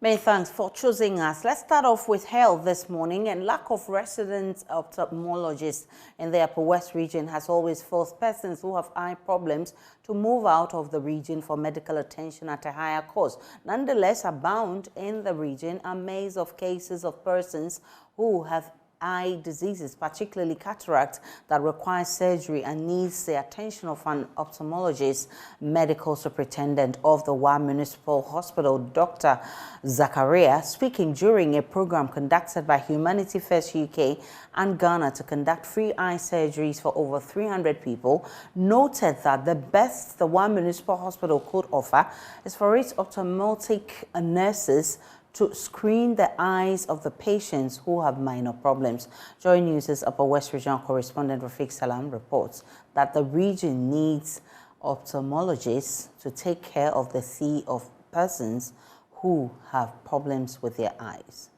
Many thanks for choosing us. Let's start off with health this morning. And lack of resident ophthalmologists in the Upper West region has always forced persons who have eye problems to move out of the region for medical attention at a higher cost. Nonetheless, abound in the region are maze of cases of persons who have eye diseases, particularly cataract, that requires surgery and needs the attention of an ophthalmologist. Medical Superintendent of the Wa Municipal Hospital, Dr. Zakaria, speaking during a program conducted by Humanity First UK and Ghana to conduct free eye surgeries for over 300 people, noted that the best the Wa Municipal Hospital could offer is for its ophthalmic nurses to screen the eyes of the patients who have minor problems. JoyNews' Upper West Regional correspondent Rafiq Salam reports that the region needs ophthalmologists to take care of the sea of persons who have problems with their eyes.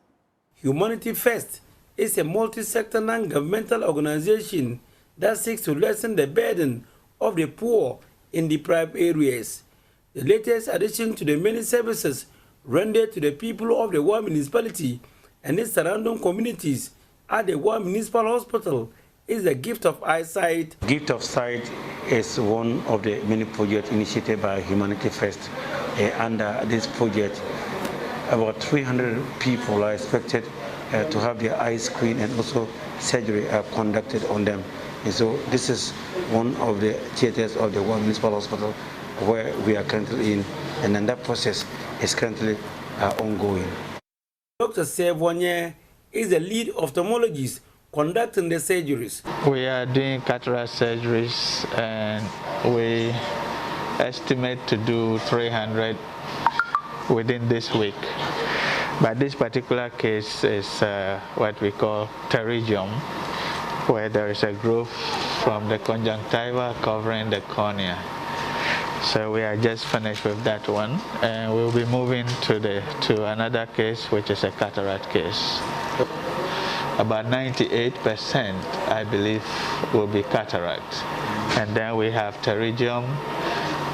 Humanity First is a multi-sector non-governmental organization that seeks to lessen the burden of the poor in deprived areas. The latest addition to the many services rendered to the people of the Wa municipality and its surrounding communities at the Wa Municipal Hospital is the gift of eyesight. Gift of Sight is one of the many projects initiated by Humanity First. Under this project, about 300 people are expected to have their eyes screened and also surgery conducted on them. And so this is one of the theaters of the Wa Municipal Hospital where we are currently in, and then that process is currently ongoing. Dr. Sevonye is the lead ophthalmologist conducting the surgeries. We are doing cataract surgeries and we estimate to do 300 within this week. But this particular case is what we call pterygium, where there is a growth from the conjunctiva covering the cornea. So we are just finished with that one, and we'll be moving to another case, which is a cataract case. About 98%, I believe, will be cataract. And then we have pterygium,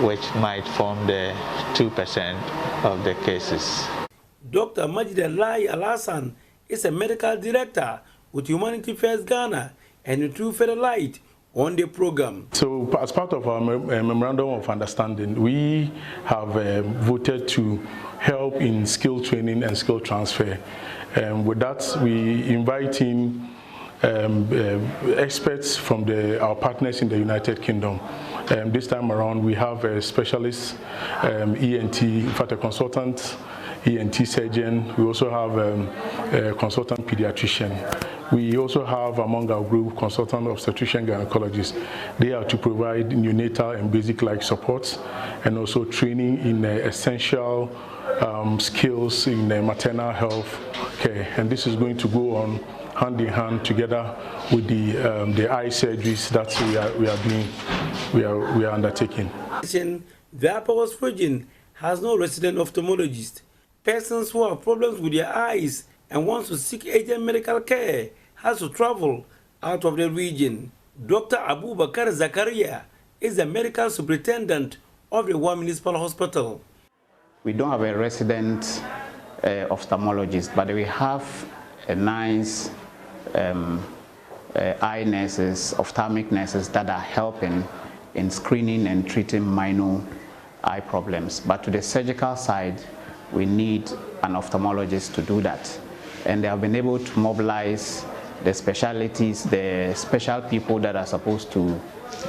which might form the 2% of the cases. Dr. Majidalai Al-Hassan is a medical director with Humanity First Ghana and a true federal light on the program. So as part of our memorandum of understanding, we have voted to help in skill training and skill transfer. With that, we invite in experts from our partners in the United Kingdom. This time around, we have a specialist ENT, in fact a consultant ENT surgeon. We also have a consultant pediatrician. We also have among our group consultant obstetrician gynecologists. They are to provide neonatal and basic life supports and also training in essential skills in maternal health care. And this is going to go on hand in hand together with the eye surgeries that we are undertaking. The Upper West region has no resident ophthalmologist. Persons who have problems with their eyes and want to seek urgent medical care has to travel out of the region. Dr. Abubakar Zakaria is the medical superintendent of the Wa Municipal Hospital. We don't have a resident ophthalmologist, but we have a nice eye nurses, ophthalmic nurses that are helping in screening and treating minor eye problems. But to the surgical side, we need an ophthalmologist to do that. And they have been able to mobilize the specialties, the special people that are supposed to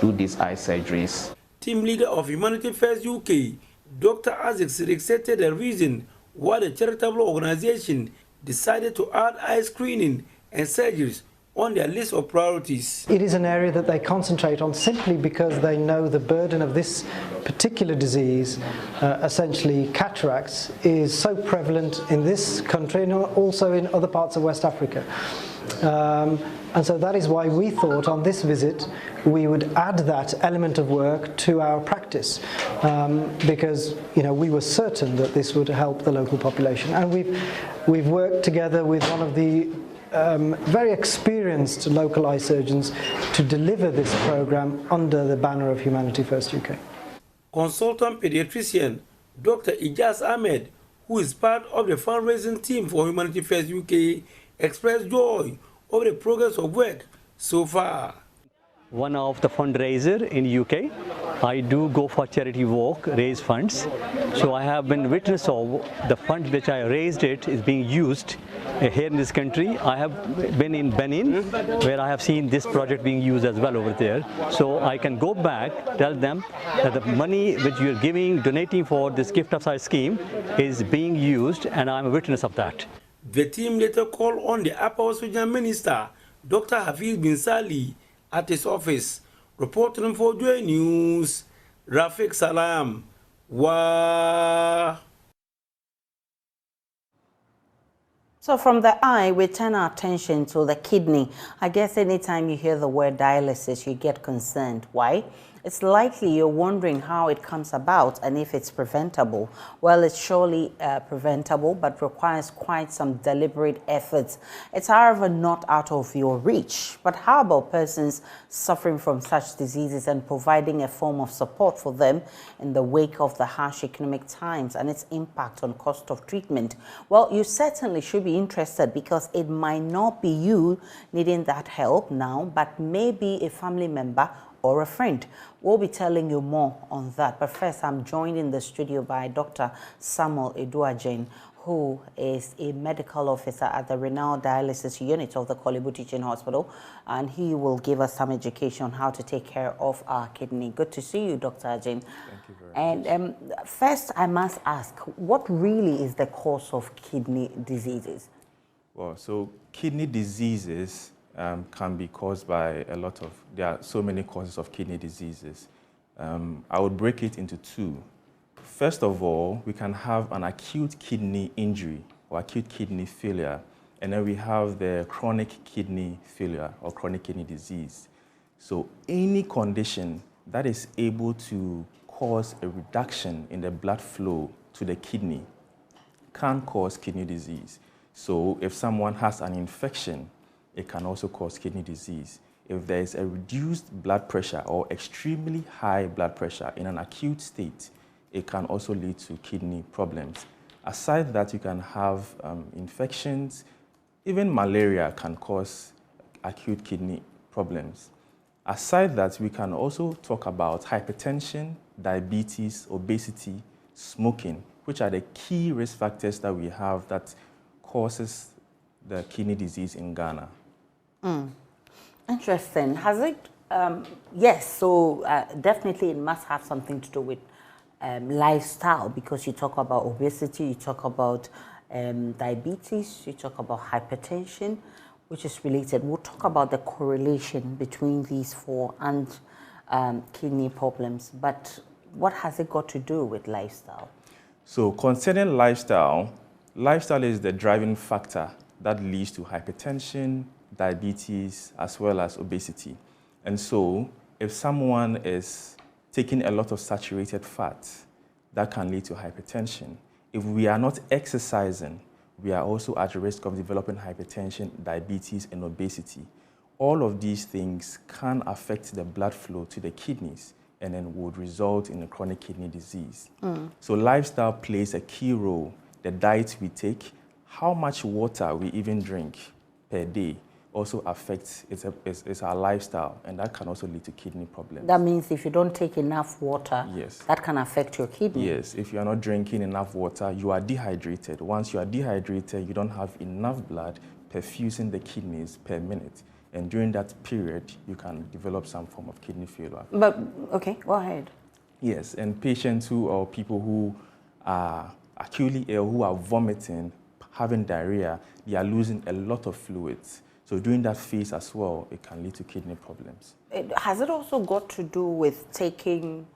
do these eye surgeries. Team leader of Humanity First UK, Dr. Isaac Sidik, stated the reason why the charitable organization decided to add eye screening and surgeries on their list of priorities. It is an area that they concentrate on simply because they know the burden of this particular disease, essentially cataracts, is so prevalent in this country and also in other parts of West Africa. And so that is why we thought on this visit we would add that element of work to our practice, because we were certain that this would help the local population. And we've worked together with one of the very experienced local eye surgeons to deliver this program under the banner of Humanity First UK. Consultant pediatrician Dr. Ijaz Ahmed, who is part of the fundraising team for Humanity First UK, expressed joy over the progress of work so far. One of the fundraiser in UK. I do go for charity work, raise funds. So I have been witness of the funds which I raised it is being used here in this country. I have been in Benin where I have seen this project being used as well over there. So I can go back, tell them that the money which you are giving, donating for this gift of size scheme is being used, and I'm a witness of that. The team later called on the Upper Australian Minister, Dr. Hafiz bin Sali, at his office. Reporting for JoyNews, Rafiq Salam. Wow. So from the eye, we turn our attention to the kidney. I guess anytime you hear the word dialysis, you get concerned. Why? It's likely you're wondering how it comes about and if it's preventable. Well, it's surely preventable, but requires quite some deliberate efforts. It's, however, not out of your reach. But how about persons suffering from such diseases and providing a form of support for them in the wake of the harsh economic times and its impact on cost of treatment? Well, you certainly should be interested, because it might not be you needing that help now, but maybe a family member or a friend. We'll be telling you more on that. But first, I'm joined in the studio by Dr. Samuel Eduajen, who is a medical officer at the renowned dialysis unit of the Kolebu Teaching Hospital, and he will give us some education on how to take care of our kidney. Good to see you, Dr. Ajen. Thank you very much. And first, I must ask, what really is the cause of kidney diseases? Well, so kidney diseases can be caused by there are so many causes of kidney diseases. I would break it into two. First of all, we can have an acute kidney injury or acute kidney failure, and then we have the chronic kidney failure or chronic kidney disease. So any condition that is able to cause a reduction in the blood flow to the kidney can cause kidney disease. So if someone has an infection, it can also cause kidney disease. If there is a reduced blood pressure or extremely high blood pressure in an acute state, it can also lead to kidney problems. Aside that, you can have infections. Even malaria can cause acute kidney problems. Aside that, we can also talk about hypertension, diabetes, obesity, smoking, which are the key risk factors that we have that causes the kidney disease in Ghana. Interesting. Has it? Yes, so definitely it must have something to do with lifestyle, because you talk about obesity, you talk about diabetes, you talk about hypertension, which is related. We'll talk about the correlation between these four and kidney problems, but what has it got to do with lifestyle? So concerning lifestyle, lifestyle is the driving factor that leads to hypertension, diabetes, as well as obesity. And so if someone is taking a lot of saturated fat, that can lead to hypertension. If we are not exercising, we are also at risk of developing hypertension, diabetes, and obesity. All of these things can affect the blood flow to the kidneys and then would result in a chronic kidney disease. So lifestyle plays a key role. The diet we take, how much water we even drink per day also affects it's our lifestyle, and that can also lead to kidney problems. That means if you don't take enough water, yes, that can affect your kidney. Yes, if you are not drinking enough water, you are dehydrated. Once you are dehydrated, you don't have enough blood perfusing the kidneys per minute. And during that period, you can develop some form of kidney failure. But, okay, go ahead. Yes, and patients or people who are acutely ill, who are vomiting, having diarrhea, they are losing a lot of fluids. So during that phase as well, it can lead to kidney problems. Has it also got to do with taking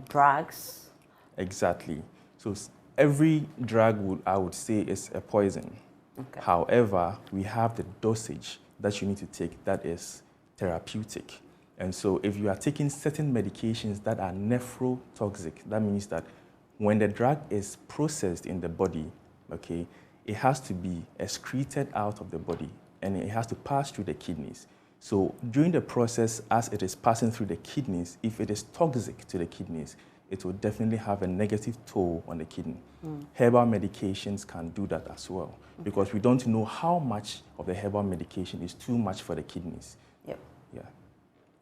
drugs? Exactly. So every drug, I would say, is a poison. Okay. However, we have the dosage that you need to take that is therapeutic. And so if you are taking certain medications that are nephrotoxic, that means that when the drug is processed in the body, okay, it has to be excreted out of the body, and it has to pass through the kidneys. So during the process, as it is passing through the kidneys, if it is toxic to the kidneys, it will definitely have a negative toll on the kidney. Herbal medications can do that as well, because we don't know how much of the herbal medication is too much for the kidneys. Yep. Yeah.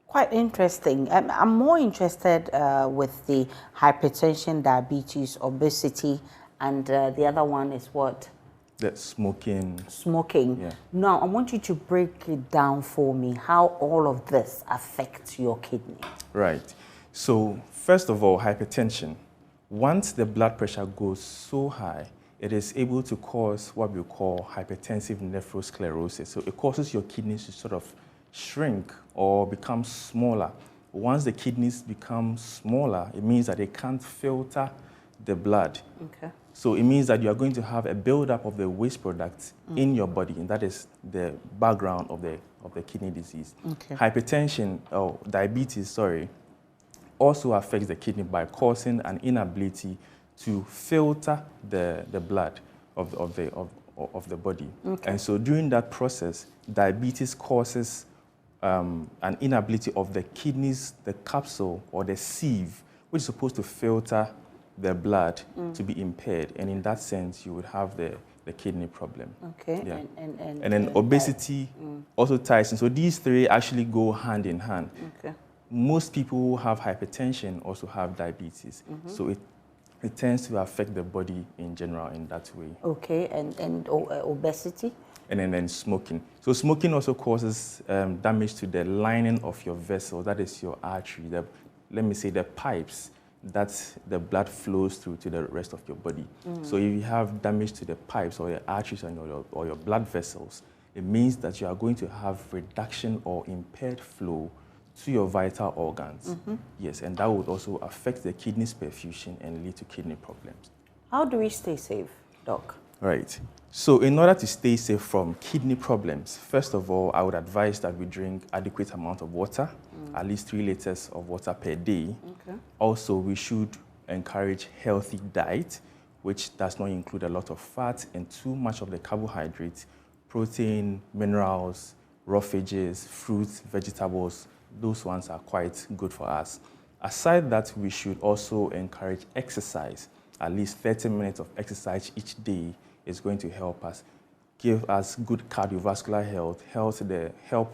Quite interesting. I'm more interested with the hypertension, diabetes, obesity, and the other one is what? The smoking. Smoking. Yeah. Now, I want you to break it down for me, how all of this affects your kidney. Right. So, first of all, hypertension. Once the blood pressure goes so high, it is able to cause what we call hypertensive nephrosclerosis. So it causes your kidneys to sort of shrink or become smaller. Once the kidneys become smaller, it means that they can't filter the blood. Okay. So it means that you are going to have a buildup of the waste products in your body, and that is the background of the kidney disease. Okay. Hypertension, or diabetes, sorry, also affects the kidney by causing an inability to filter the blood of the body. Okay. And so during that process, diabetes causes an inability of the kidneys, the capsule or the sieve, which is supposed to filter the blood, to be impaired. And in that sense, you would have the kidney problem. Okay. Yeah. And then obesity also ties in. So these three actually go hand in hand. Okay. Most people who have hypertension also have diabetes. So it tends to affect the body in general in that way. Okay, and obesity? And then smoking. So smoking also causes damage to the lining of your vessel, that is your artery, let me say the pipes that the blood flows through to the rest of your body. So if you have damage to the pipes or your arteries or your blood vessels, it means that you are going to have reduction or impaired flow to your vital organs. Yes, and that would also affect the kidney's perfusion and lead to kidney problems. How do we stay safe, Doc? Right. So in order to stay safe from kidney problems, first of all, I would advise that we drink adequate amount of water, at least 3 liters of water per day. Okay. Also, we should encourage healthy diet, which does not include a lot of fat and too much of the carbohydrates, protein, minerals, raw veggies, fruits, vegetables. Those ones are quite good for us. Aside that, we should also encourage exercise. At least 30 minutes of exercise each day is going to help us, give us good cardiovascular health, help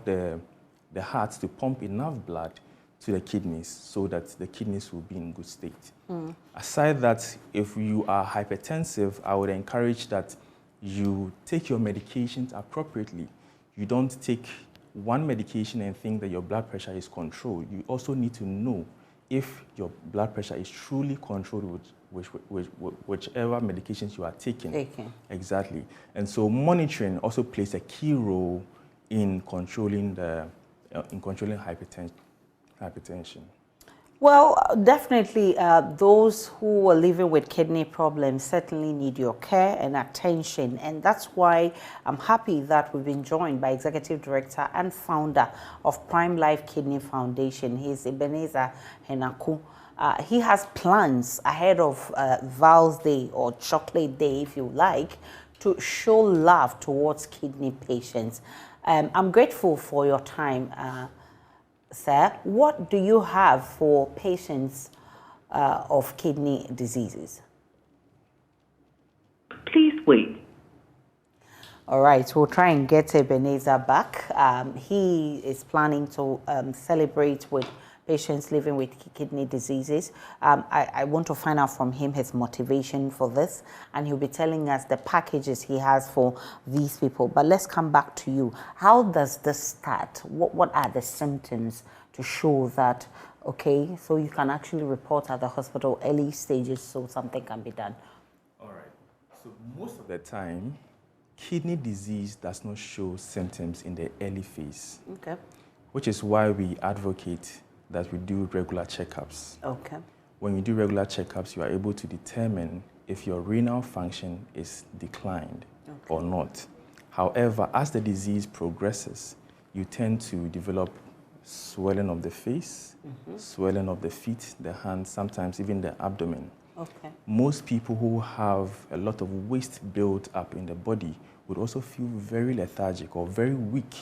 the heart to pump enough blood to the kidneys so that the kidneys will be in good state. Aside that, if you are hypertensive, I would encourage that you take your medications appropriately. You don't take one medication and think that your blood pressure is controlled. You also need to know if your blood pressure is truly controlled with whichever medications you are taking. Exactly. And so monitoring also plays a key role in controlling hypertension. Well, definitely those who are living with kidney problems certainly need your care and attention. And that's why I'm happy that we've been joined by Executive Director and Founder of Prime Life Kidney Foundation. He's Ebenezer Henaku. He has plans ahead of Val's Day or Chocolate Day, if you like, to show love towards kidney patients. I'm grateful for your time, sir. What do you have for patients of kidney diseases? Please wait. All right, we'll try and get Ebenezer back. He is planning to celebrate with patients living with kidney diseases. I want to find out from him his motivation for this, and he'll be telling us the packages he has for these people. But let's come back to you. How does this start? What are the symptoms to show that, okay, so you can actually report at the hospital early stages so something can be done? All right. So most of the time, kidney disease does not show symptoms in the early phase. Okay. Which is why we advocate that we do regular checkups. Okay. When you do regular checkups, you are able to determine if your renal function is declined or not. However, as the disease progresses, you tend to develop swelling of the face, swelling of the feet, the hands, sometimes even the abdomen. Okay. Most people who have a lot of waste built up in the body would also feel very lethargic or very weak.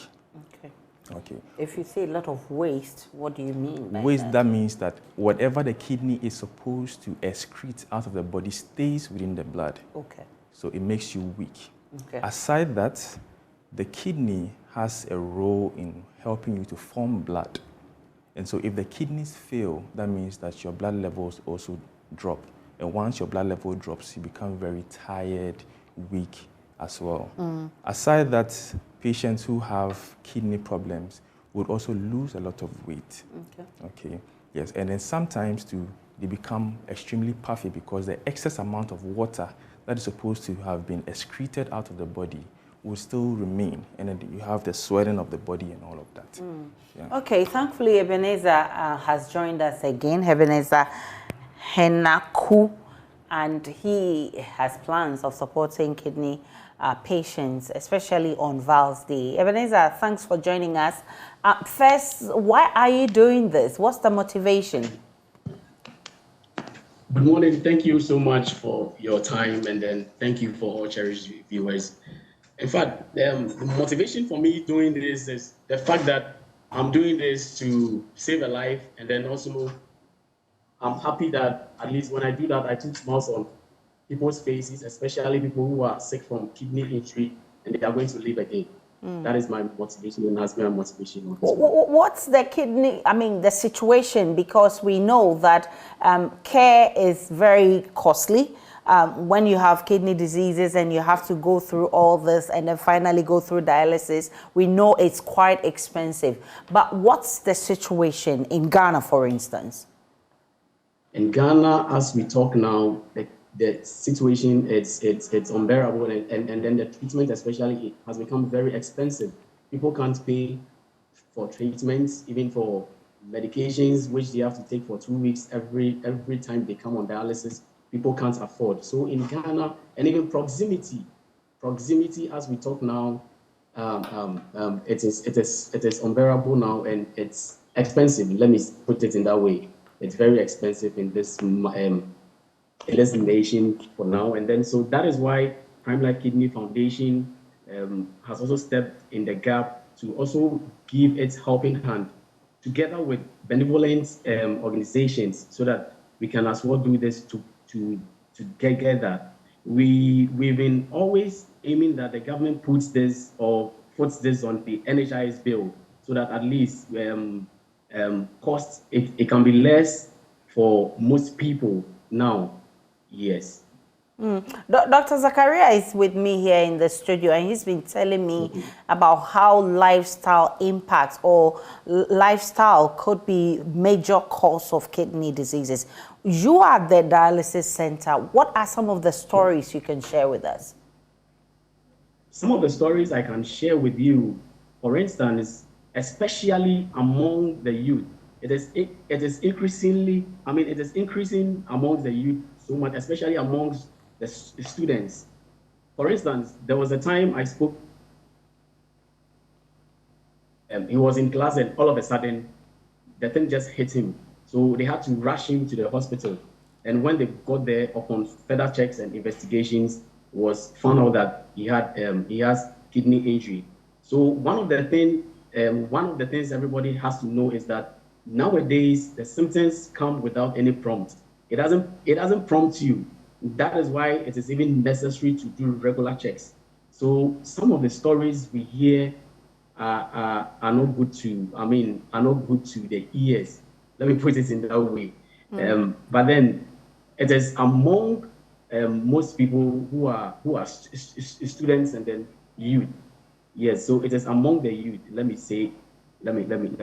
Okay. Okay. If you say a lot of waste, what do you mean by Waste, that means that whatever the kidney is supposed to excrete out of the body stays within the blood. Okay. So it makes you weak. Okay. Aside that, the kidney has a role in helping you to form blood. And so if the kidneys fail, that means that your blood levels also drop. And once your blood level drops, you become very tired, weak as well. Aside that, patients who have kidney problems would also lose a lot of weight. Okay. Yes, and then sometimes too, they become extremely puffy because the excess amount of water that is supposed to have been excreted out of the body will still remain, and then you have the swelling of the body and all of that. Yeah. Okay, thankfully Ebenezer has joined us again, Ebenezer Henaku, and he has plans of supporting kidney patients, especially on Val's Day. Ebenezer, thanks for joining us. First, why are you doing this? What's the motivation? Good morning. Thank you so much for your time, and then thank you for all cherished viewers. In fact, the motivation for me doing this is the fact that I'm doing this to save a life, and then also I'm happy that at least when I do that, I took smiles on people's faces, especially people who are sick from kidney injury and they are going to live again. That is my motivation, and has been my motivation. What's the kidney, the situation? Because we know that care is very costly. When you have kidney diseases and you have to go through all this and then finally go through dialysis, we know it's quite expensive. But what's the situation in Ghana, for instance? In Ghana, as we talk now, the situation it's unbearable, and then the treatment especially has become very expensive. People can't pay for treatments, even for medications which they have to take for 2 weeks every time they come on dialysis. People can't afford. So in Ghana, and even proximity as we talk now, it is unbearable now, and it's expensive. Let me put it in that way. It's very expensive in this nation for now. And then so that is why Prime Life Kidney Foundation has also stepped in the gap to also give its helping hand together with benevolent organizations, so that we can as well do this to together. We've been always aiming that the government puts this on the NHIS bill, so that at least costs it can be less for most people now. Yes. Dr. Zakaria is with me here in the studio, and he's been telling me about how lifestyle impacts or lifestyle could be major cause of kidney diseases. You are the dialysis center. What are some of the stories you can share with us? Some of the stories I can share with you, for instance, especially among the youth, it is increasing among the youth so much, especially amongst the students. For instance, there was a time I spoke, he was in class, and all of a sudden, the thing just hit him. So they had to rush him to the hospital. And when they got there, upon further checks and investigations, was found out that he has kidney injury. So one of the things everybody has to know is that nowadays the symptoms come without any prompt. It doesn't prompt you. That is why it is even necessary to do regular checks. So some of the stories we hear are not good to the ears. Let me put it in that way. But then it is among most people who are students and then youth. Yes, so it is among the youth. Let me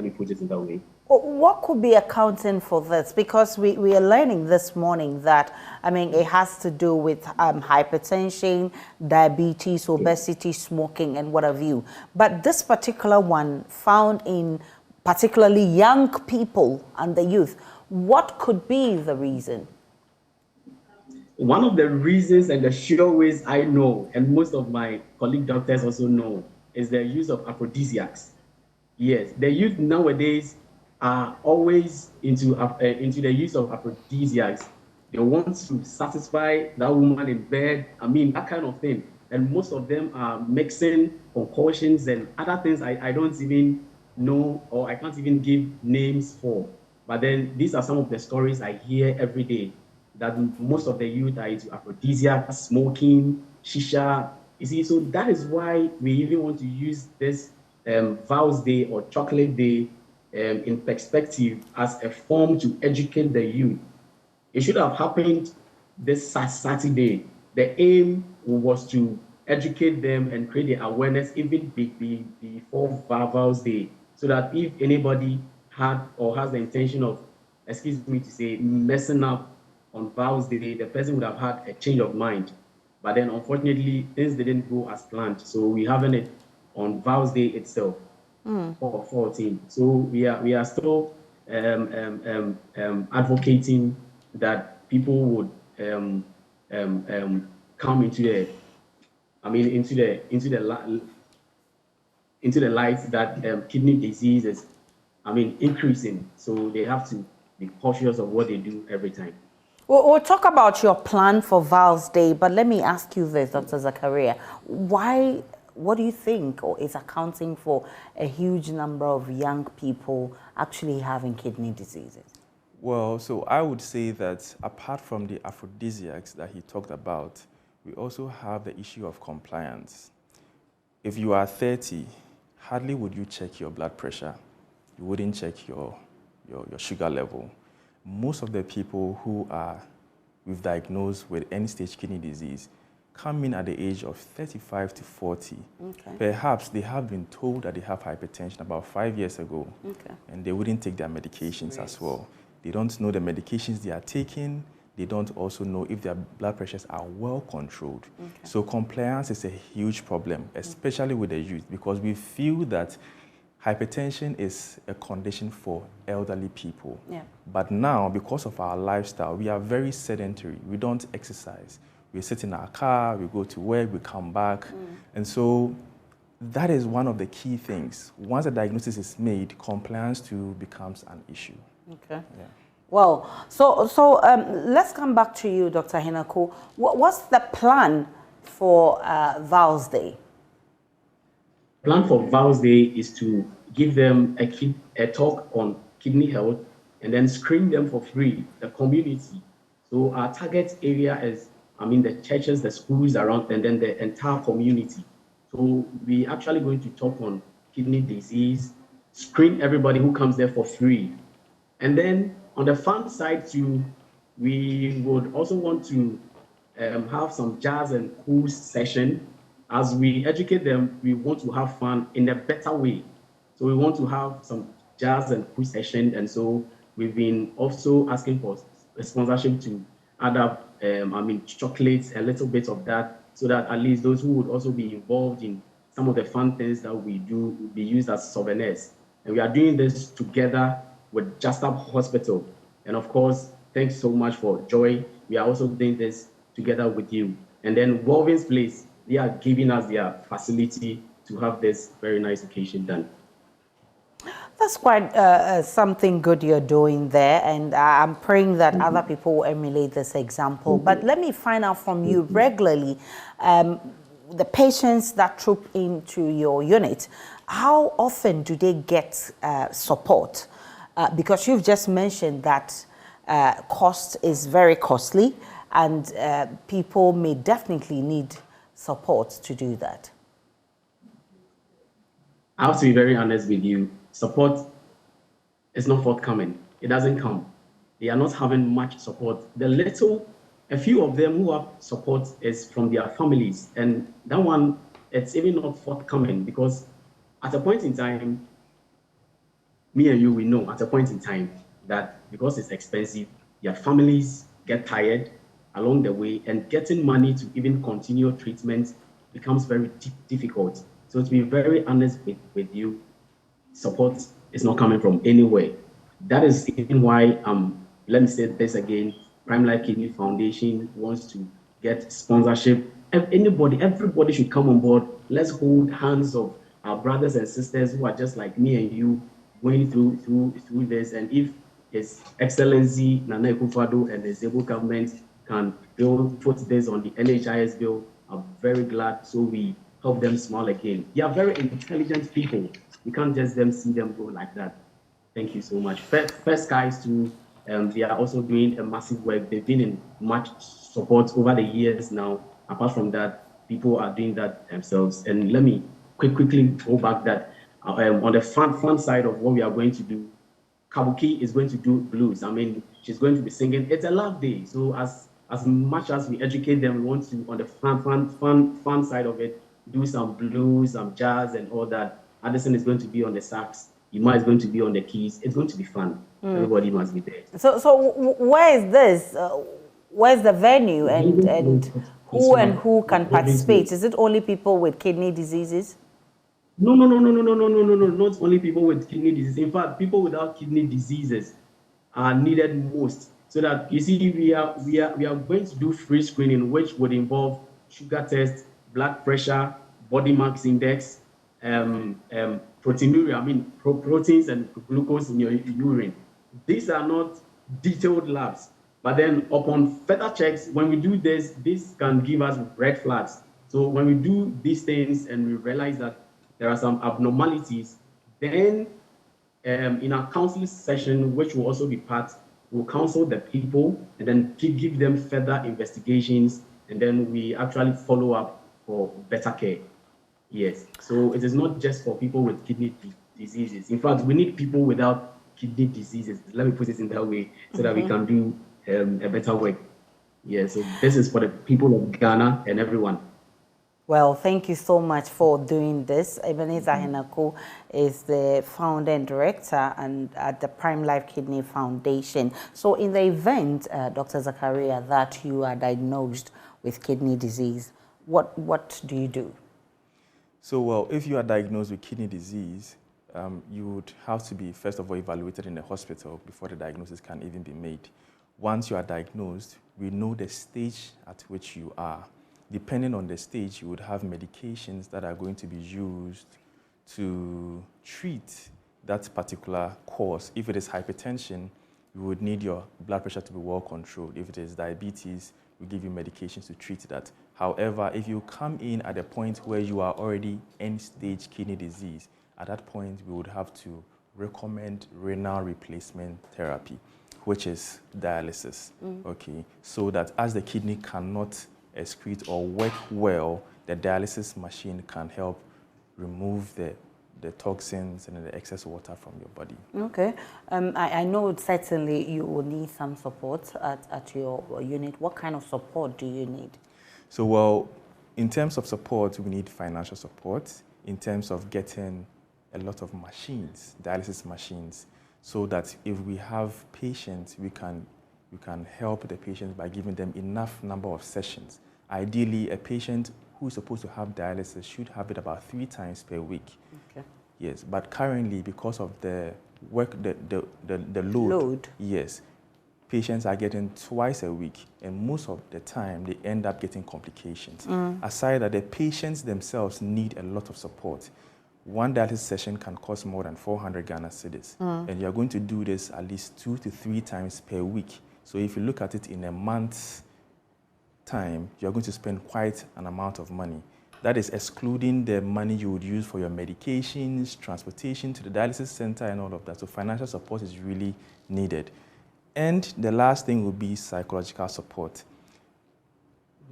put it in that way. What could be accounting for this? Because we are learning this morning that, it has to do with hypertension, diabetes, obesity, smoking, and what have you. But this particular one found in particularly young people and the youth, what could be the reason? One of the reasons, and the sure ways I know, and most of my colleague doctors also know, is the use of aphrodisiacs. Yes, the youth nowadays are always into the use of aphrodisiacs. They want to satisfy that woman in bed, that kind of thing. And most of them are mixing concoctions and other things I don't even know, or I can't even give names for. But then these are some of the stories I hear every day, that most of the youth are into aphrodisiacs, smoking, shisha. You see, so that is why we even want to use this Vows Day or Chocolate Day in perspective as a form to educate the youth. It should have happened this Saturday. The aim was to educate them and create the awareness even before Vows Day, so that if anybody had or has the intention of, excuse me to say, messing up on Vows Day, the person would have had a change of mind. But then, unfortunately, things didn't go as planned. So we're having it on Vows Day itself, 14. So we are still advocating that people would come into the, into the light that kidney disease is, increasing. So they have to be cautious of what they do every time. We'll talk about your plan for Vows Day, but let me ask you this, Dr. Zakaria. What do you think is accounting for a huge number of young people actually having kidney diseases? Well, so I would say that apart from the aphrodisiacs that he talked about, we also have the issue of compliance. If you are 30, hardly would you check your blood pressure. You wouldn't check your sugar level. Most of the people who are diagnosed with end-stage kidney disease come in at the age of 35 to 40. Okay. Perhaps they have been told that they have hypertension about 5 years ago, and they wouldn't take their medications as well. They don't know the medications they are taking. They don't also know if their blood pressures are well controlled. So compliance is a huge problem, especially with the youth, because we feel that hypertension is a condition for elderly people. But now, because of our lifestyle, we are very sedentary. We don't exercise. We sit in our car, we go to work, we come back. And so that is one of the key things. Once a diagnosis is made, compliance too becomes an issue. Okay. Yeah. Well, so let's come back to you, Dr. Hinako. What's the plan for Vows Day? Plan for Vows Day is to give them a talk on kidney health and then screen them for free, the community. So our target area is, the churches, the schools around, and then the entire community. So we're actually going to talk on kidney disease, screen everybody who comes there for free. And then on the fun side too, we would also want to have some jazz and quiz session. As we educate them, we want to have fun in a better way. So we want to have some jazz and quiz session. And so we've been also asking for a sponsorship to add up, chocolates, a little bit of that, so that at least those who would also be involved in some of the fun things that we do will be used as souvenirs. And we are doing this together with Just Up Hospital. And of course, thanks so much for Joy. We are also doing this together with you. And then Wolvin's Place, they are giving us their facility to have this very nice occasion done. That's quite something good you're doing there, and I'm praying that other people will emulate this example. But let me find out from you regularly, the patients that troop into your unit, how often do they get support? Because you've just mentioned that cost is very costly, and people may definitely need support to do that. I have to be very honest with you. Support is not forthcoming. It doesn't come. They are not having much support. A few of them who have support is from their families. And that one, it's even not forthcoming, because at a point in time, me and you, we know at a point in time that because it's expensive, their families get tired along the way, and getting money to even continue treatment becomes very difficult. So to be very honest with you, support is not coming from anywhere. That is even why, let me say this again, Prime Life Kidney Foundation wants to get sponsorship. Everybody should come on board. Let's hold hands of our brothers and sisters who are just like me and you, going through this. And if His Excellency Nana Akufo-Addo and the Zimbabwe government can put this on the NHIS bill, I'm very glad. So we help them smile again. They are very intelligent people. We can't just see them go like that. Thank you so much. First Guys too, they are also doing a massive work. They've been in much support over the years now. Apart from that, people are doing that themselves. And let me quickly go back that on the fun side of what we are going to do, Kabuki is going to do blues. I mean, she's going to be singing. It's a love day. So as much as we educate them, we want to, on the fun side of it, do some blues, some jazz and all that. Addison is going to be on the sax. Ima is going to be on the keys. It's going to be fun. Everybody must be there. So where is this? Where's the venue and who can participate? Is it only people with kidney diseases? No. Not only people with kidney disease. In fact, people without kidney diseases are needed most. So that you see, we are going to do free screening, which would involve sugar test, blood pressure, body mass index, proteinuria. I mean proteins and glucose in your urine. These are not detailed labs. But then upon further checks, when we do this can give us red flags. So when we do these things and we realize that there are some abnormalities, then in our counseling session, which will also be part, we'll counsel the people and then give them further investigations, and then we actually follow up for better care. Yes, so it is not just for people with kidney diseases. In fact, we need people without kidney diseases. Let me put it in that way so that we can do a better work. Yeah, so this is for the people of Ghana and everyone. Well, thank you so much for doing this. Ebenezer Henako is the founder and director at the Prime Life Kidney Foundation. So in the event, Dr. Zakaria, that you are diagnosed with kidney disease, what do you do? So, well, if you are diagnosed with kidney disease, you would have to be, first of all, evaluated in the hospital before the diagnosis can even be made. Once you are diagnosed, we know the stage at which you are. Depending on the stage, you would have medications that are going to be used to treat that particular cause. If it is hypertension, you would need your blood pressure to be well controlled. If it is diabetes, we give you medications to treat that. However, if you come in at a point where you are already end-stage kidney disease, at that point, we would have to recommend renal replacement therapy, which is dialysis, okay? So that as the kidney cannot excrete or work well, the dialysis machine can help remove the toxins and the excess water from your body. Okay. I know certainly you will need some support at your unit. What kind of support do you need? So, well, in terms of support, we need financial support. In terms of getting a lot of machines, dialysis machines, so that if we have patients, we can help the patients by giving them enough number of sessions. Ideally, a patient who is supposed to have dialysis should have it about 3 times per week. Okay. Yes, but currently, because of the work, the load, yes, patients are getting twice a week, and most of the time they end up getting complications. Aside that, the patients themselves need a lot of support. One dialysis session can cost more than 400 Ghana cedis, and you're going to do this at least 2 to 3 times per week. So if you look at it in a month's time, you're going to spend quite an amount of money. That is excluding the money you would use for your medications, transportation to the dialysis center, and all of that. So financial support is really needed. And the last thing would be psychological support.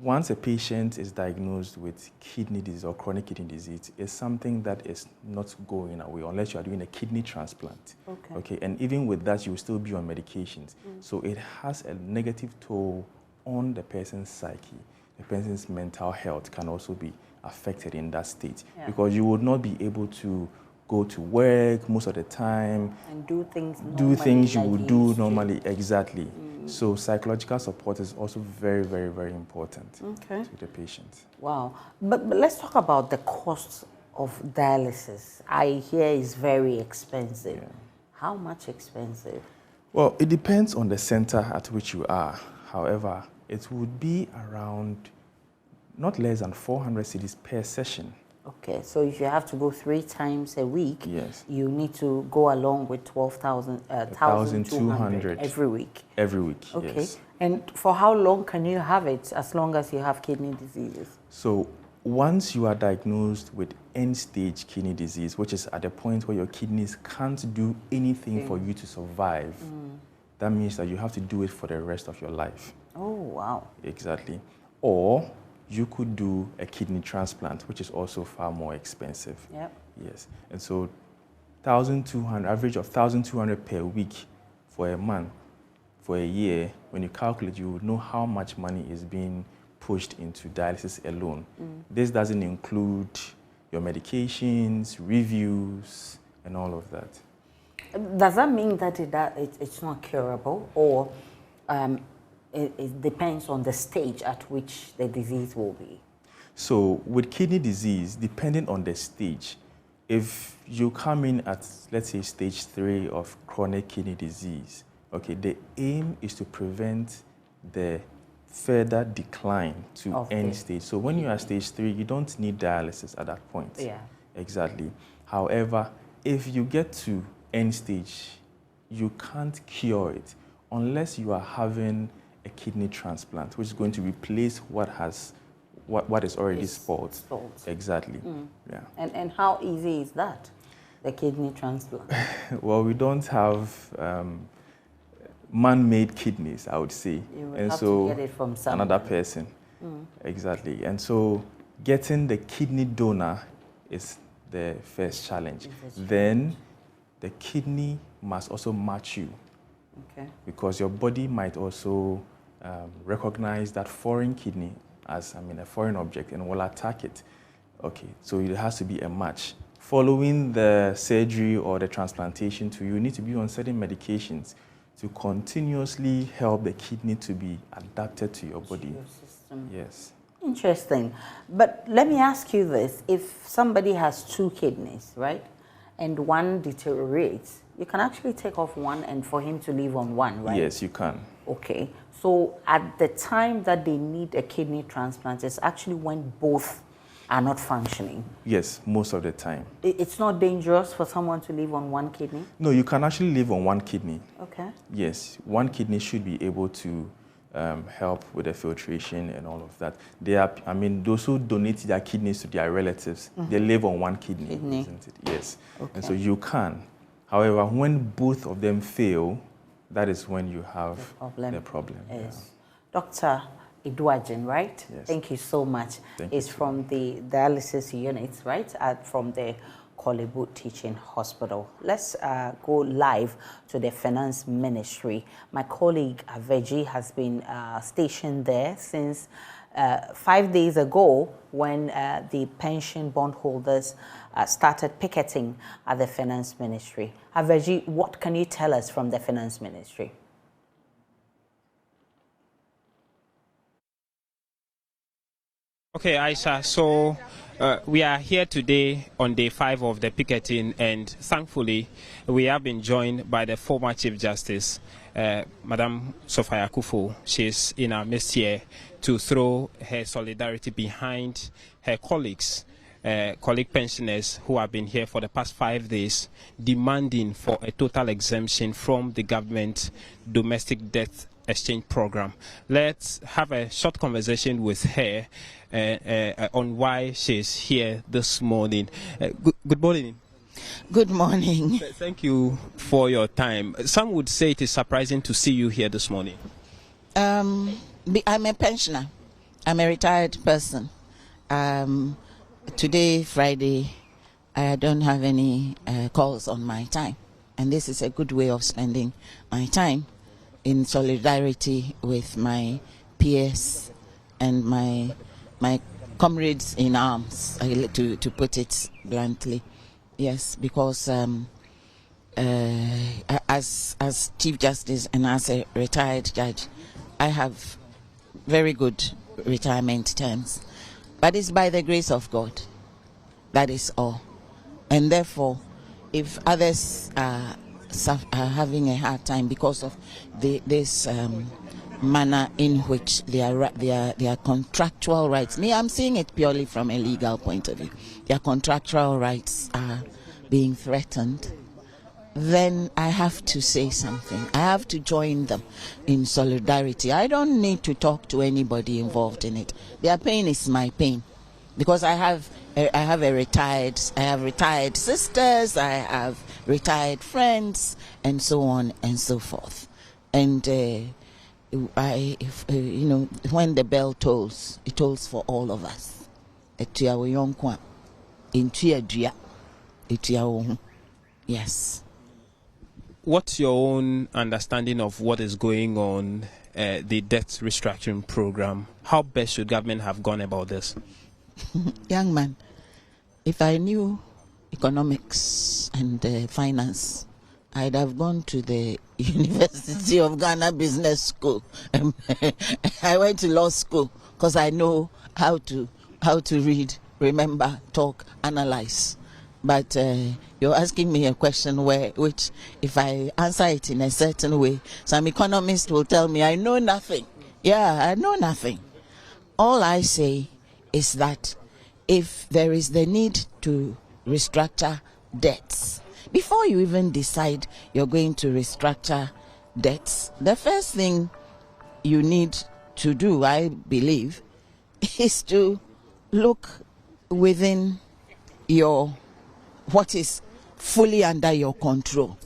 Once a patient is diagnosed with kidney disease or chronic kidney disease, it's something that is not going away unless you are doing a kidney transplant. Okay. And even with that, you will still be on medications. So it has a negative toll on the person's psyche. The person's mental health can also be affected in that state, because you would not be able to go to work most of the time and do things you would do normally. Exactly. So psychological support is also very, very, very important to the patient. Wow. But let's talk about the cost of dialysis. I hear it's very expensive. How much expensive? Well, it depends on the center at which you are. However, it would be around not less than 400 cedis per session. Okay, so if you have to go 3 times a week, you need to go along with 1,200 every week. Every week, okay. Yes. And for how long can you have it, as long as you have kidney diseases? So once you are diagnosed with end-stage kidney disease, which is at the point where your kidneys can't do anything for you to survive, that means that you have to do it for the rest of your life. Oh, wow. Exactly. Or you could do a kidney transplant, which is also far more expensive. Yep. Yes. And so 1,200, average of 1,200 per week for a month, for a year, when you calculate, you would know how much money is being pushed into dialysis alone. This doesn't include your medications, reviews, and all of that. Does that mean that it's not curable, or it depends on the stage at which the disease will be? So with kidney disease, depending on the stage, if you come in at, let's say, stage 3 of chronic kidney disease, okay, the aim is to prevent the further decline to end stage. So when you are stage 3, you don't need dialysis at that point. Yeah. Exactly. However, if you get to end stage, you can't cure it unless you are having a kidney transplant, which is going to replace what is already spoiled. Exactly. Yeah. And how easy is that, the kidney transplant? Well, we don't have man-made kidneys, I would say. You would have to get it from someone. Another person. Exactly. And so getting the kidney donor is the first challenge. Then the kidney must also match you. Okay. Because your body might also recognize that foreign kidney as, a foreign object and will attack it. Okay, so it has to be a match. Following the surgery or the transplantation you need to be on certain medications to continuously help the kidney to be adapted to your body. Your system. Yes. Interesting. But let me ask you this. If somebody has 2 kidneys, right, and one deteriorates, you can actually take off one and for him to live on one, right? Yes, you can. Okay. So at the time that they need a kidney transplant, it's actually when both are not functioning. Yes, most of the time. It's not dangerous for someone to live on one kidney? No, you can actually live on one kidney. Okay. Yes, one kidney should be able to help with the filtration and all of that. They are, those who donate their kidneys to their relatives, they live on one kidney, isn't it? Yes. Okay. And so you can. However, when both of them fail, that is when you have the problem. Yes. Yeah. Dr. Ibrahim, right? Yes. Thank you so much. It's from the dialysis units, right? From the Kolebu Teaching Hospital. Let's go live to the Finance Ministry. My colleague Aveji has been stationed there since 5 days ago when the pension bondholders started picketing at the Finance Ministry. Aveji, what can you tell us from the Finance Ministry? Okay, Aisha, so we are here today on day 5 of the picketing, and thankfully we have been joined by the former Chief Justice, Madam Sophia Akufo. She's in our midst here to throw her solidarity behind her colleagues, colleague pensioners who have been here for the past 5 days, demanding for a total exemption from the government domestic debt exchange program. Let's have a short conversation with her on why she's here this morning. Good morning. Good morning. Thank you for your time. Some would say it is surprising to see you here this morning. I'm a pensioner. I'm a retired person. Today, Friday, I don't have any calls on my time. And this is a good way of spending my time in solidarity with my peers and my comrades in arms, to put it bluntly. Yes, because as Chief Justice and as a retired judge, I have very good retirement terms. But it's by the grace of God. That is all. And therefore, if others are having a hard time because of this manner in which their contractual rights, I'm seeing it purely from a legal point of view, their contractual rights are being threatened, then I have to say something. I have to join them in solidarity. I don't need to talk to anybody involved in it. Their pain is my pain. because I have retired sisters, I have retired friends, and so on and so forth. And when the bell tolls, it tolls for all of us. Yes. What's your own understanding of what is going on, the debt restructuring program? How best should government have gone about this? Young man, if I knew economics and finance, I'd have gone to the University of Ghana Business School. I went to law school because I know how to read, remember, talk, analyze. But you're asking me a question which, if I answer it in a certain way, some economist will tell me I know nothing. Yeah, I know nothing. All I say is that if there is the need to restructure debts, before you even decide you're going to restructure debts, the first thing you need to do, I believe, is to look within what is fully under your control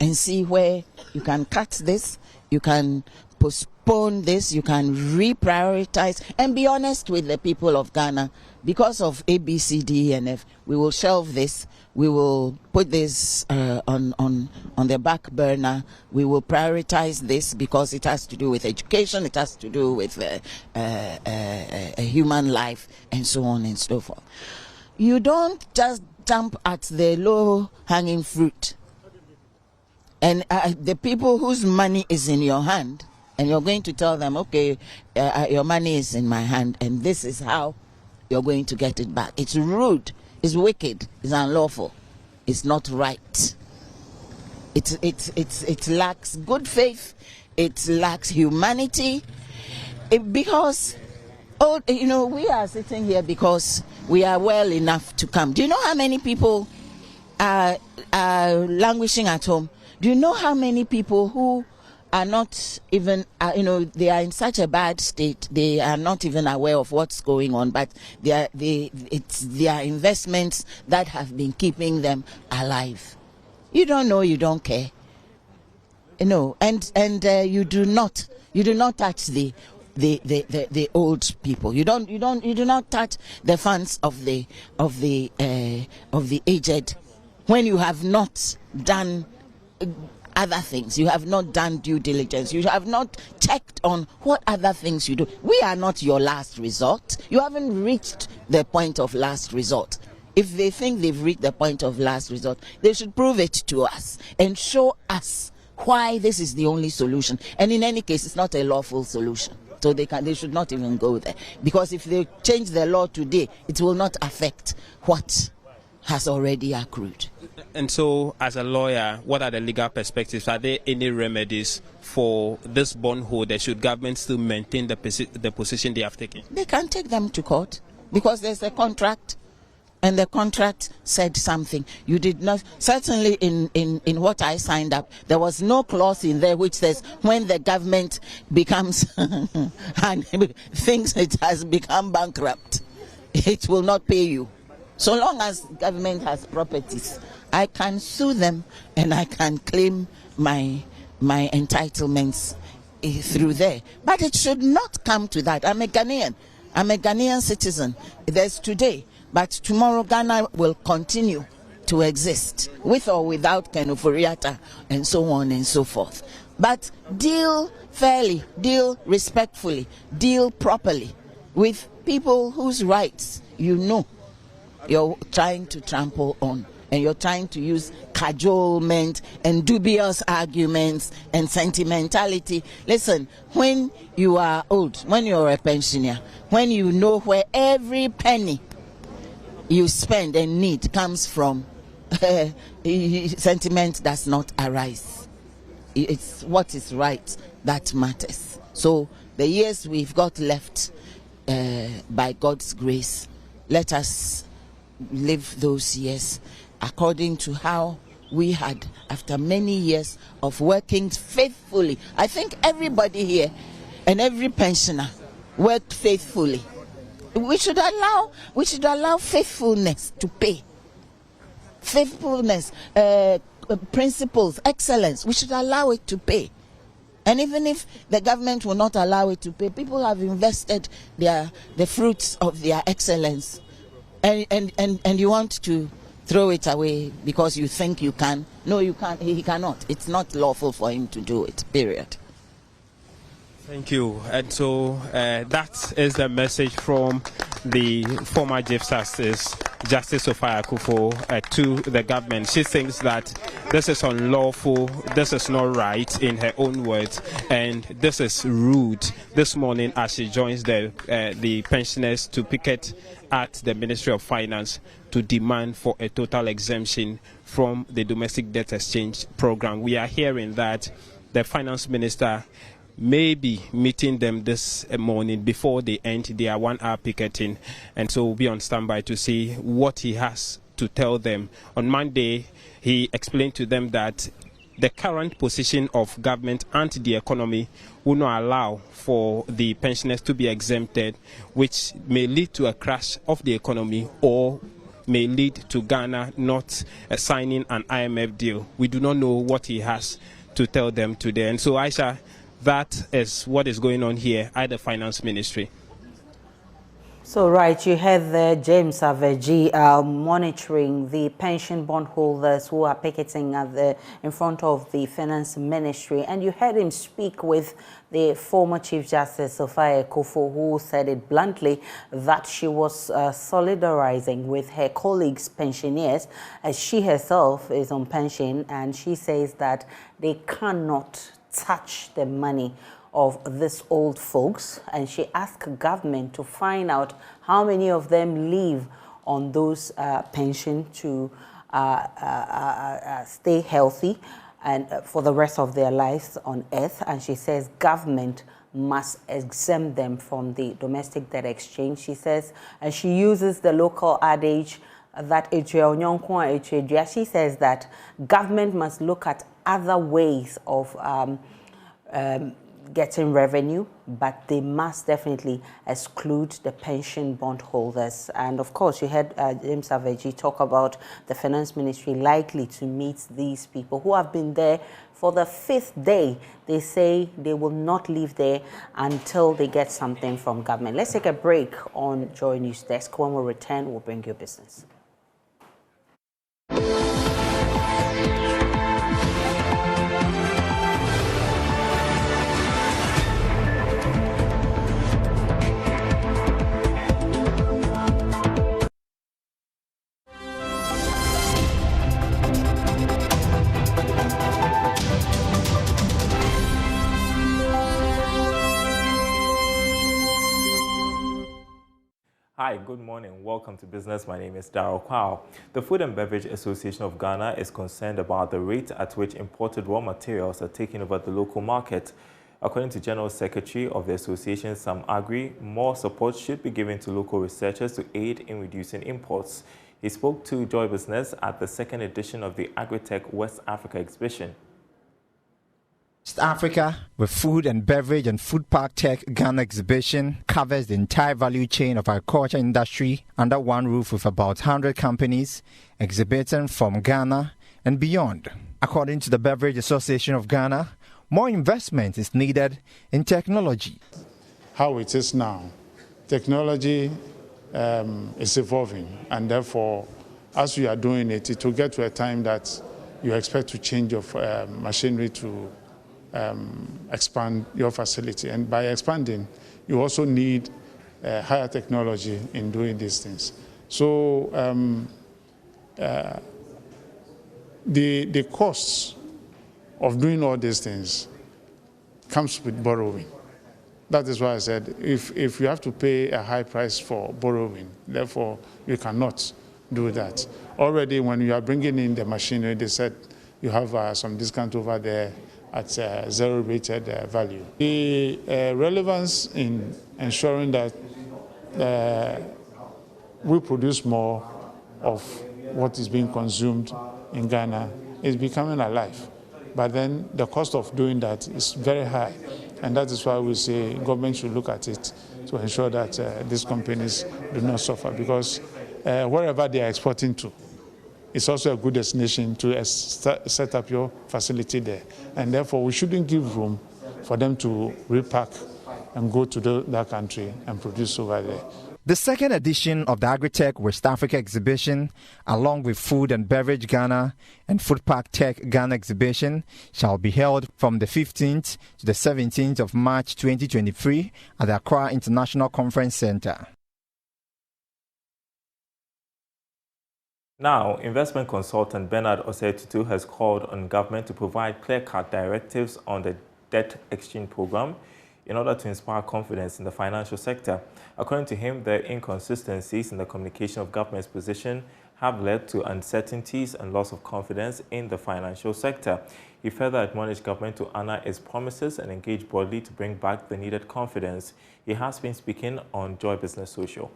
and see where you can cut this, you can postpone this, you can reprioritize, and be honest with the people of Ghana. Because of A, B, C, D, E, and F, we will shelve this, we will put this on the back burner, we will prioritize this because it has to do with education, it has to do with a human life, and so on and so forth. You don't just jump at the low-hanging fruit. And the people whose money is in your hand, and you're going to tell them, okay, your money is in my hand, and this is how you're going to get it back. It's rude, it's wicked, it's unlawful, it's not right. It lacks good faith, it lacks humanity, because we are sitting here because we are well enough to come. Do you know how many people are languishing at home? Do you know how many people who are not even, they are in such a bad state, they are not even aware of what's going on, but it's their investments that have been keeping them alive. You don't know, you don't care. And you do not touch the old people. You do not touch the funds of the aged when you have not done other things. You have not done due diligence. You have not checked on what other things you do. We are not your last resort. You haven't reached the point of last resort. If they think they've reached the point of last resort, they should prove it to us and show us why this is the only solution. And in any case, it's not a lawful solution. So they should not even go there. Because if they change the law today, it will not affect what has already accrued. And so, as a lawyer, what are the legal perspectives? Are there any remedies for this bondholder? Should government still maintain the position they have taken? They can take them to court because there's a contract, and the contract said something. You did not, certainly in what I signed up, there was no clause in there which says when the government becomes and thinks it has become bankrupt, it will not pay you. So long as government has properties, I can sue them and I can claim my entitlements through there. But it should not come to that. I'm a Ghanaian. I'm a Ghanaian citizen. There's today, but tomorrow Ghana will continue to exist with or without Kenuforiata and so on and so forth. But deal fairly, deal respectfully, deal properly with people whose rights you're trying to trample on, and you're trying to use cajolement and dubious arguments and sentimentality. Listen, when you are old, when you're a pensioner, when you know where every penny you spend and need comes from, sentiment does not arise. It's what is right that matters. So the years we've got left, by God's grace, let us live those years according to how we had, after many years of working faithfully. I think everybody here and every pensioner worked faithfully We should allow faithfulness to pay. Faithfulness, principles, excellence. We should allow it to pay. And even if the government will not allow it to pay, people have invested the fruits of their excellence, and you want to throw it away because you think you can. No, you can't. He cannot. It's not lawful for him to do it, period. Thank you. And so that is the message from the former Chief Justice, Justice Sophia Akufo, to the government. She thinks that this is unlawful, this is not right in her own words, and this is rude. This morning as she joins the pensioners to picket at the Ministry of Finance to demand for a total exemption from the domestic debt exchange program. We are hearing that the finance minister may be meeting them this morning before they end their 1 hour picketing, and so we'll be on standby to see what he has to tell them. On Monday, he explained to them that the current position of government and the economy will not allow for the pensioners to be exempted, which may lead to a crash of the economy or may lead to Ghana not signing an IMF deal. We do not know what he has to tell them today. And so, Aisha, that is what is going on here at the Finance Ministry. So, right, you had there James Aveji monitoring the pension bondholders who are picketing in front of the Finance Ministry, and you heard him speak with the former Chief Justice Sophia Akufo, who said it bluntly that she was solidarizing with her colleagues pensioners, as she herself is on pension, and she says that they cannot touch the money of these old folks, and she asked government to find out how many of them live on those pensions to stay healthy and for the rest of their lives on earth. And she says government must exempt them from the domestic debt exchange. She says, and she uses the local adage that she says that government must look at other ways of getting revenue, but they must definitely exclude the pension bondholders. And of course, you heard James Aveji talk about the Finance Ministry likely to meet these people who have been there for the 5th day. They say they will not leave there until they get something from government. Let's take a break on JoyNews Desk. When we return, we'll bring you business. Hi, good morning. Welcome to Business. My name is Darryl Kwao. The Food and Beverage Association of Ghana is concerned about the rate at which imported raw materials are taking over the local market. According to General Secretary of the association, Sam Agri, more support should be given to local researchers to aid in reducing imports. He spoke to Joy Business at the 2nd edition of the Agritech West Africa exhibition. West Africa, with Food and Beverage and Food Park Tech Ghana exhibition, covers the entire value chain of agriculture industry under one roof with about 100 companies exhibiting from Ghana and beyond. According to the Beverage Association of Ghana, more investment is needed in technology. How it is now, technology is evolving, and therefore, as you are doing it, it will get to a time that you expect to change your machinery to expand your facility. And by expanding, you also need higher technology in doing these things. So the costs of doing all these things comes with borrowing. That is why I said if you have to pay a high price for borrowing, therefore you cannot do that. Already when you are bringing in the machinery, they said you have some discount over there at zero rated value. The relevance in ensuring that we produce more of what is being consumed in Ghana is becoming alive. But then the cost of doing that is very high. And that is why we say government should look at it to ensure that these companies do not suffer, because wherever they are exporting to, it's also a good destination to set up your facility there. And therefore, we shouldn't give room for them to repack and go to that country and produce over there. The second edition of the Agritech West Africa exhibition, along with Food and Beverage Ghana and Food Park Tech Ghana exhibition, shall be held from the 15th to the 17th of March 2023 at the Accra International Conference Center. Now, investment consultant Bernard Osei-Tutu has called on government to provide clear-cut directives on the debt exchange program in order to inspire confidence in the financial sector. According to him, the inconsistencies in the communication of government's position have led to uncertainties and loss of confidence in the financial sector. He further admonished government to honor its promises and engage broadly to bring back the needed confidence. He has been speaking on Joy Business Social.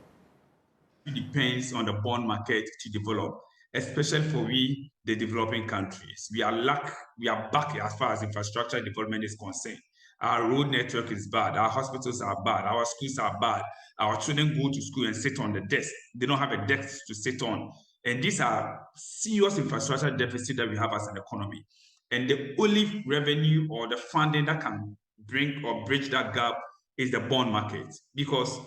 It depends on the bond market to develop, especially for the developing countries. We are back as far as infrastructure development is concerned. Our road network is bad. Our hospitals are bad. Our schools are bad. Our children go to school and sit on the desk. They don't have a desk to sit on. And these are serious infrastructure deficits that we have as an economy. And the only revenue or the funding that can bring or bridge that gap is the bond market. Because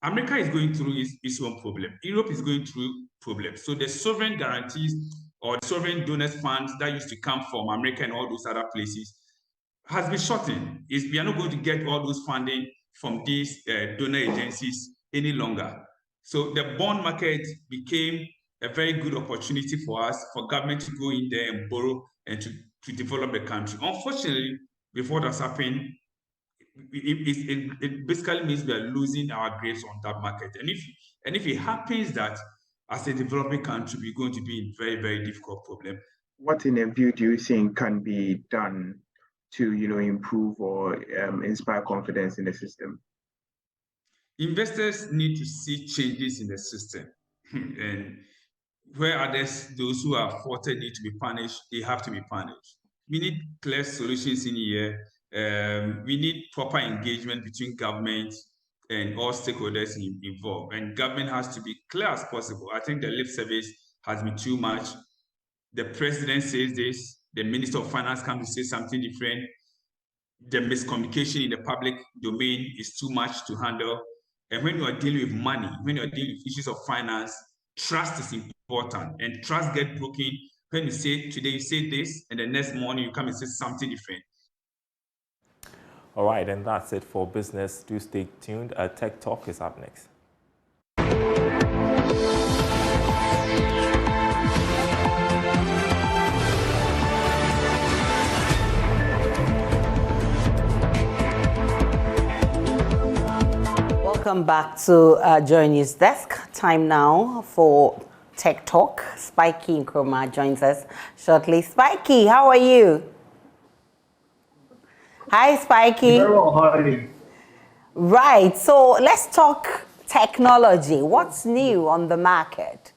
America is going through its own problem. Europe is going through problems. So the sovereign guarantees or the sovereign donors funds that used to come from America and all those other places has been shortened. We are not going to get all those funding from these donor agencies any longer. So the bond market became a very good opportunity for us, for government to go in there and borrow and to develop the country. Unfortunately, with what has happened, it basically means we are losing our grades on that market. And if it happens that as a developing country, we're going to be in very, very difficult problem. What in your view do you think can be done to improve or inspire confidence in the system? Investors need to see changes in the system. And where those who are faulted need to be punished, they have to be punished. We need clear solutions in here. We need proper engagement between government and all stakeholders involved. And government has to be clear as possible. I think the lip service has been too much. The president says this, the Minister of Finance comes to say something different. The miscommunication in the public domain is too much to handle. And when you are dealing with money, when you are dealing with issues of finance, trust is important. And trust gets broken when you say, today you say this, and the next morning you come and say something different. All right, and that's it for business. Do stay tuned. Tech Talk is up next. Welcome back to JoyNews Desk. Time now for Tech Talk. Spiky Nkrumah joins us shortly. Spiky, how are you? Hi, Spiky. Very well, how are you? Right, so let's talk technology. What's new on the market?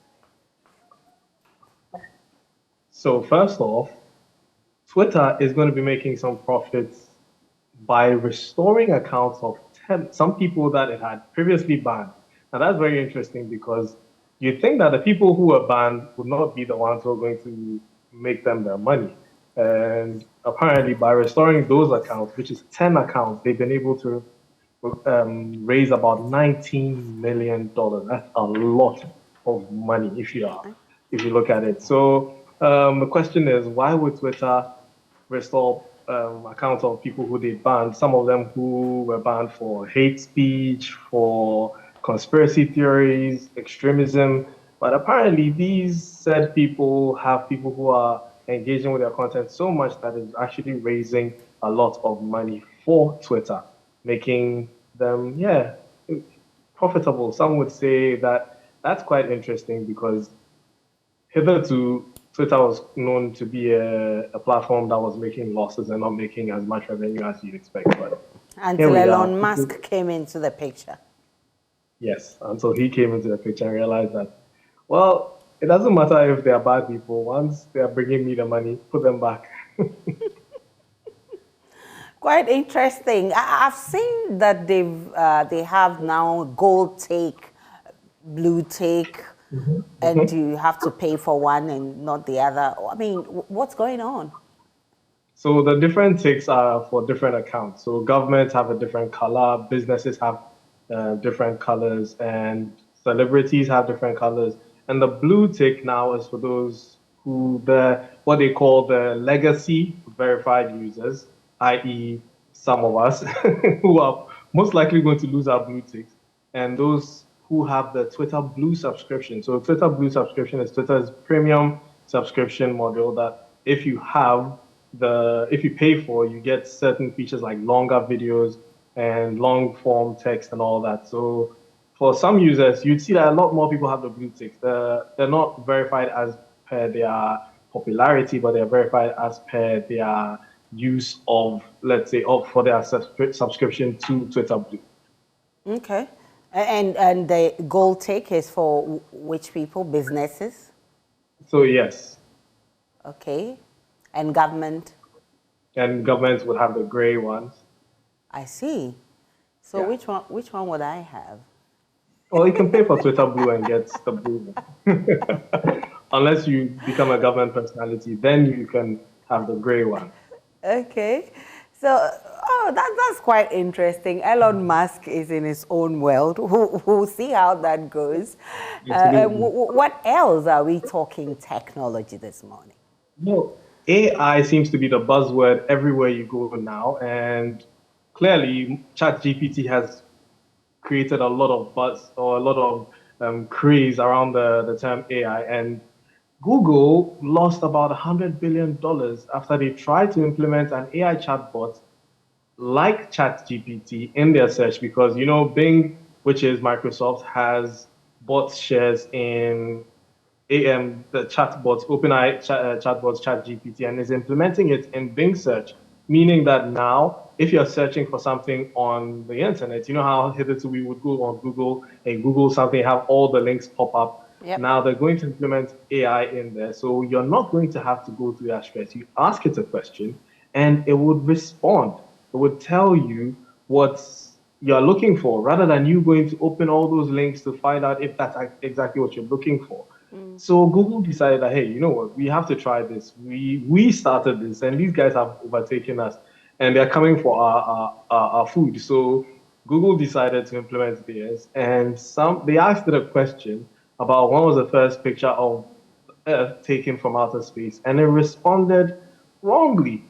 So first off, Twitter is going to be making some profits by restoring accounts of some people that it had previously banned. Now that's very interesting because you'd think that the people who were banned would not be the ones who are going to make them their money. And apparently by restoring those accounts, which is 10 accounts, they've been able to raise about $19 million. That's a lot of money if you look at it. So the question is, why would Twitter restore accounts of people who they banned? Some of them who were banned for hate speech, for conspiracy theories, extremism. But apparently these said people have people who are engaging with their content so much that it's actually raising a lot of money for Twitter, making them, profitable. Some would say that that's quite interesting because hitherto Twitter was known to be a platform that was making losses and not making as much revenue as you'd expect. But until Elon Musk came into the picture. Yes, until he came into the picture and realized that, well, it doesn't matter if they are bad people. Once they are bringing me the money, put them back. Quite interesting. I've seen that they have now gold take, blue take, and you have to pay for one and not the other. I mean, what's going on? So the different ticks are for different accounts. So governments have a different color, businesses have different colors, and celebrities have different colors. And the blue tick now is for those who what they call the legacy verified users, i.e., some of us who are most likely going to lose our blue ticks, and those who have the Twitter Blue subscription. So Twitter Blue subscription is Twitter's premium subscription model that if you pay for, you get certain features like longer videos and long form text and all that. So for some users, you'd see that a lot more people have the blue ticks. They're not verified as per their popularity, but they're verified as per their use of, let's say, for their subscription to Twitter Blue. Okay. And the gold tick is for which people? Businesses? So yes. Okay. And government? And governments would have the gray ones. I see. So yeah. Which one would I have? Well, you can pay for Twitter Blue and get the blue one. Unless you become a government personality, then you can have the gray one. Okay. So, that's quite interesting. Elon Musk is in his own world. We'll see how that goes. What else are we talking technology this morning? Well, AI seems to be the buzzword everywhere you go now. And clearly, ChatGPT has created a lot of buzz or a lot of craze around the term AI. And Google lost about $100 billion after they tried to implement an AI chatbot like ChatGPT in their search because, Bing, which is Microsoft, has bought shares in the chatbots, OpenAI chatbots, ChatGPT, and is implementing it in Bing search, meaning that now, if you're searching for something on the internet, you know how hitherto we would go on Google and Google something, have all the links pop up. Yep. Now they're going to implement AI in there. So you're not going to have to go through that stress. You ask it a question and it would respond. It would tell you what you're looking for rather than you going to open all those links to find out if that's exactly what you're looking for. So Google decided that, hey, you know what, we have to try this. We started this and these guys have overtaken us and they're coming for our food. So Google decided to implement theirs and they asked it a question about when was the first picture of Earth taken from outer space, and it responded wrongly.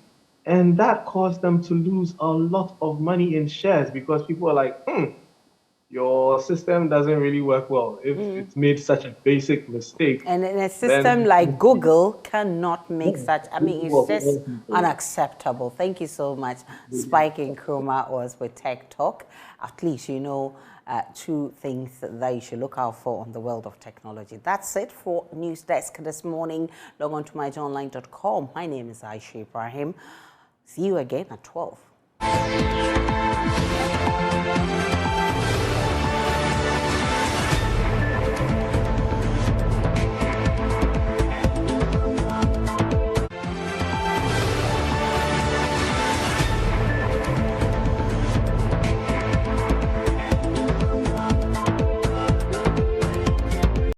And that caused them to lose a lot of money in shares because people are like, your system doesn't really work well if it's made such a basic mistake. And in a system like Google cannot make such, I mean, it's just unacceptable. Thank you so much. Spike Nkrumah was with Tech Talk. At least you know two things that you should look out for on the world of technology. That's it for News Desk this morning. Log on to myjoyonline.com. My name is Aisha Ibrahim. See you again at 12.